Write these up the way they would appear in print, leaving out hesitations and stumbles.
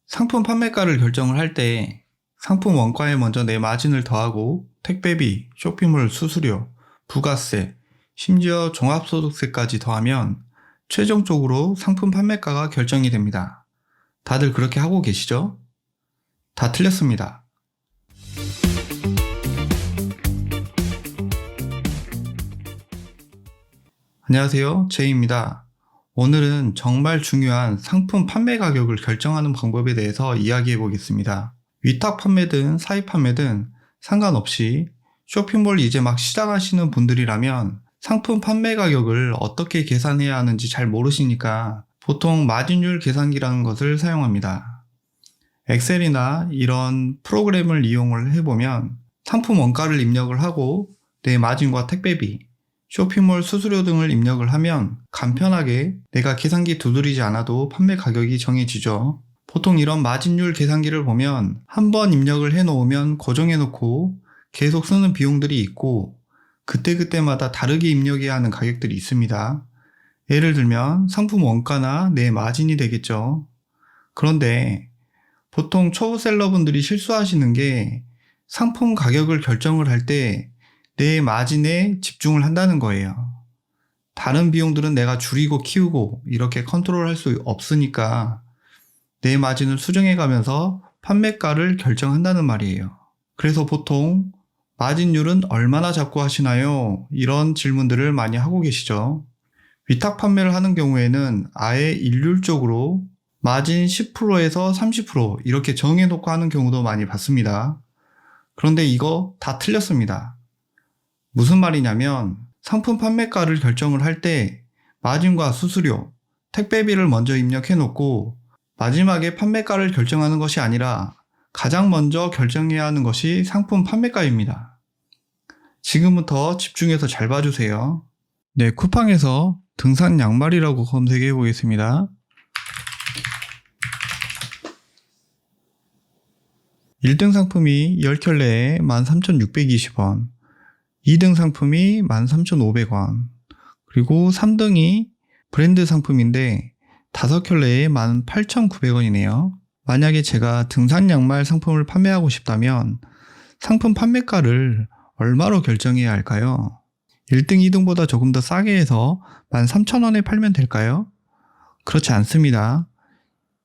상품 판매가를 결정을 할 때 상품 원가에 먼저 내 마진을 더하고 택배비, 쇼핑몰 수수료, 부가세, 심지어 종합소득세까지 더하면 최종적으로 상품 판매가가 결정이 됩니다. 다들 그렇게 하고 계시죠? 다 틀렸습니다. 안녕하세요, 제이입니다. 오늘은 정말 중요한 상품 판매 가격을 결정하는 방법에 대해서 이야기해 보겠습니다. 위탁 판매든 사입 판매든 상관없이 쇼핑몰 이제 막 시작하시는 분들이라면 상품 판매 가격을 어떻게 계산해야 하는지 잘 모르시니까 보통 마진율 계산기라는 것을 사용합니다. 엑셀이나 이런 프로그램을 이용을 해보면 상품 원가를 입력을 하고 내 마진과 택배비, 쇼핑몰 수수료 등을 입력을 하면 간편하게 내가 계산기 두드리지 않아도 판매 가격이 정해지죠. 보통 이런 마진율 계산기를 보면 한번 입력을 해놓으면 고정해놓고 계속 쓰는 비용들이 있고 그때그때마다 다르게 입력해야 하는 가격들이 있습니다. 예를 들면 상품 원가나 내 마진이 되겠죠. 그런데 보통 초보셀러분들이 실수하시는 게 상품 가격을 결정을 할 때 내 마진에 집중을 한다는 거예요. 다른 비용들은 내가 줄이고 키우고 이렇게 컨트롤할 수 없으니까 내 마진을 수정해 가면서 판매가를 결정한다는 말이에요. 그래서 보통 마진율은 얼마나 잡고 하시나요? 이런 질문들을 많이 하고 계시죠. 위탁 판매를 하는 경우에는 아예 일률적으로 마진 10%에서 30% 이렇게 정해놓고 하는 경우도 많이 봤습니다. 그런데 이거 다 틀렸습니다. 무슨 말이냐면 상품 판매가를 결정을 할 때 마진과 수수료, 택배비를 먼저 입력해 놓고 마지막에 판매가를 결정하는 것이 아니라 가장 먼저 결정해야 하는 것이 상품 판매가입니다. 지금부터 집중해서 잘 봐주세요. 네, 쿠팡에서 등산 양말이라고 검색해 보겠습니다. 1등 상품이 10켤레에 13,620원, 2등 상품이 13,500원, 그리고 3등이 브랜드 상품인데 5켤레에 18,900원이네요. 만약에 제가 등산 양말 상품을 판매하고 싶다면 상품 판매가를 얼마로 결정해야 할까요? 1등, 2등보다 조금 더 싸게 해서 13,000원에 팔면 될까요? 그렇지 않습니다.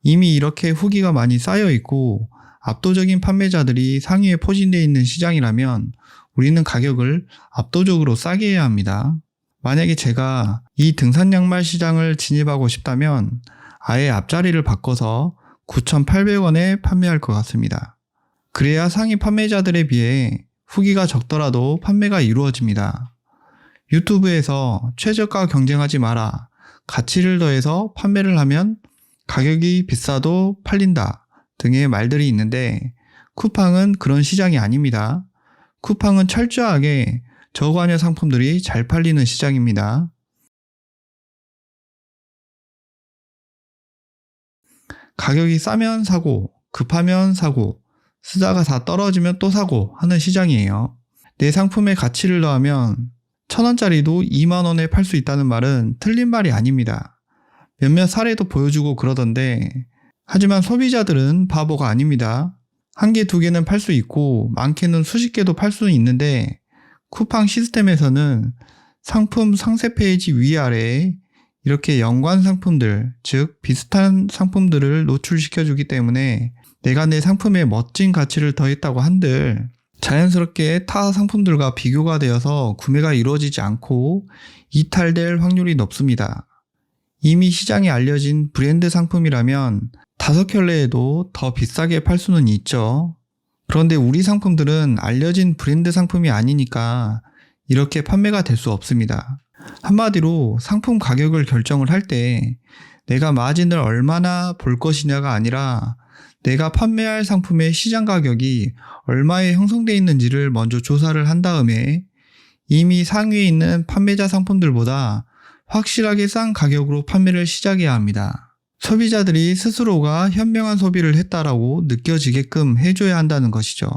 이미 이렇게 후기가 많이 쌓여 있고 압도적인 판매자들이 상위에 포진되어 있는 시장이라면 우리는 가격을 압도적으로 싸게 해야 합니다. 만약에 제가 이 등산 양말 시장을 진입하고 싶다면 아예 앞자리를 바꿔서 9,800원에 판매할 것 같습니다. 그래야 상위 판매자들에 비해 후기가 적더라도 판매가 이루어집니다. 유튜브에서 최저가 경쟁하지 마라, 가치를 더해서 판매를 하면 가격이 비싸도 팔린다 등의 말들이 있는데 쿠팡은 그런 시장이 아닙니다. 쿠팡은 철저하게 저관여 상품들이 잘 팔리는 시장입니다. 가격이 싸면 사고, 급하면 사고, 쓰다가 다 떨어지면 또 사고 하는 시장이에요. 내 상품의 가치를 더하면 1,000원짜리도 2만원에 팔 수 있다는 말은 틀린 말이 아닙니다. 몇몇 사례도 보여주고 그러던데 하지만 소비자들은 바보가 아닙니다. 한 개, 두 개는 팔 수 있고 많게는 수십 개도 팔 수는 있는데 쿠팡 시스템에서는 상품 상세 페이지 위아래에 이렇게 연관 상품들, 즉 비슷한 상품들을 노출시켜주기 때문에 내가 내 상품에 멋진 가치를 더했다고 한들 자연스럽게 타 상품들과 비교가 되어서 구매가 이루어지지 않고 이탈될 확률이 높습니다. 이미 시장에 알려진 브랜드 상품이라면 5켤레에도 더 비싸게 팔 수는 있죠. 그런데 우리 상품들은 알려진 브랜드 상품이 아니니까 이렇게 판매가 될 수 없습니다. 한마디로 상품 가격을 결정을 할 때 내가 마진을 얼마나 볼 것이냐가 아니라 내가 판매할 상품의 시장 가격이 얼마에 형성되어 있는지를 먼저 조사를 한 다음에 이미 상위에 있는 판매자 상품들보다 확실하게 싼 가격으로 판매를 시작해야 합니다. 소비자들이 스스로가 현명한 소비를 했다라고 느껴지게끔 해줘야 한다는 것이죠.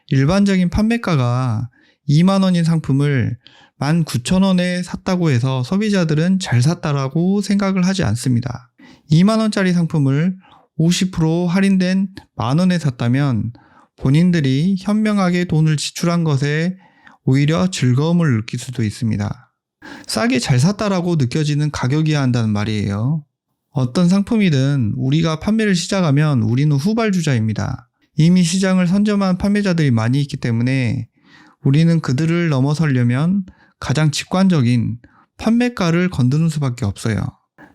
일반적인 판매가가 2만원인 상품을 19,000원에 샀다고 해서 소비자들은 잘 샀다라고 생각을 하지 않습니다. 2만원짜리 상품을 50% 할인된 10,000원에 샀다면 본인들이 현명하게 돈을 지출한 것에 오히려 즐거움을 느낄 수도 있습니다. 싸게 잘 샀다라고 느껴지는 가격이어야 한다는 말이에요. 어떤 상품이든 우리가 판매를 시작하면 우리는 후발주자입니다. 이미 시장을 선점한 판매자들이 많이 있기 때문에 우리는 그들을 넘어서려면 가장 직관적인 판매가를 건드는 수밖에 없어요.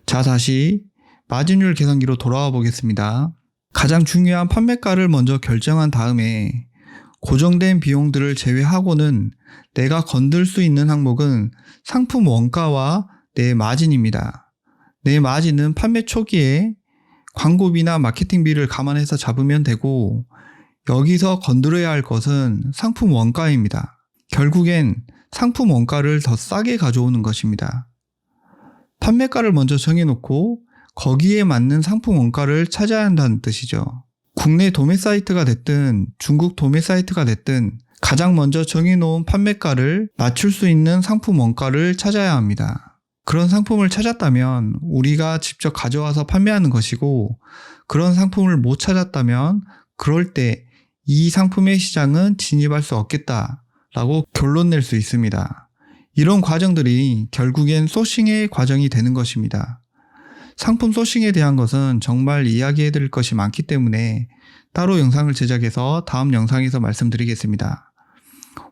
자, 다시 마진율 계산기로 돌아와 보겠습니다. 가장 중요한 판매가를 먼저 결정한 다음에 고정된 비용들을 제외하고는 내가 건들 수 있는 항목은 상품 원가와 내 마진입니다. 내 마진은 판매 초기에 광고비나 마케팅비를 감안해서 잡으면 되고, 여기서 건드려야 할 것은 상품 원가입니다. 결국엔 상품 원가를 더 싸게 가져오는 것입니다. 판매가를 먼저 정해놓고 거기에 맞는 상품 원가를 찾아야 한다는 뜻이죠. 국내 도매 사이트가 됐든 중국 도매 사이트가 됐든 가장 먼저 정해놓은 판매가를 맞출 수 있는 상품 원가를 찾아야 합니다. 그런 상품을 찾았다면 우리가 직접 가져와서 판매하는 것이고, 그런 상품을 못 찾았다면 그럴 때 이 상품의 시장은 진입할 수 없겠다라고 결론 낼 수 있습니다. 이런 과정들이 결국엔 소싱의 과정이 되는 것입니다. 상품 소싱에 대한 것은 정말 이야기해 드릴 것이 많기 때문에 따로 영상을 제작해서 다음 영상에서 말씀드리겠습니다.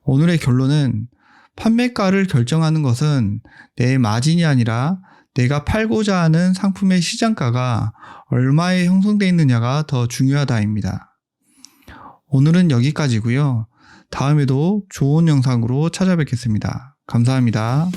오늘의 결론은 판매가를 결정하는 것은 내 마진이 아니라 내가 팔고자 하는 상품의 시장가가 얼마에 형성되어 있느냐가 더 중요하다입니다. 오늘은 여기까지고요. 다음에도 좋은 영상으로 찾아뵙겠습니다. 감사합니다.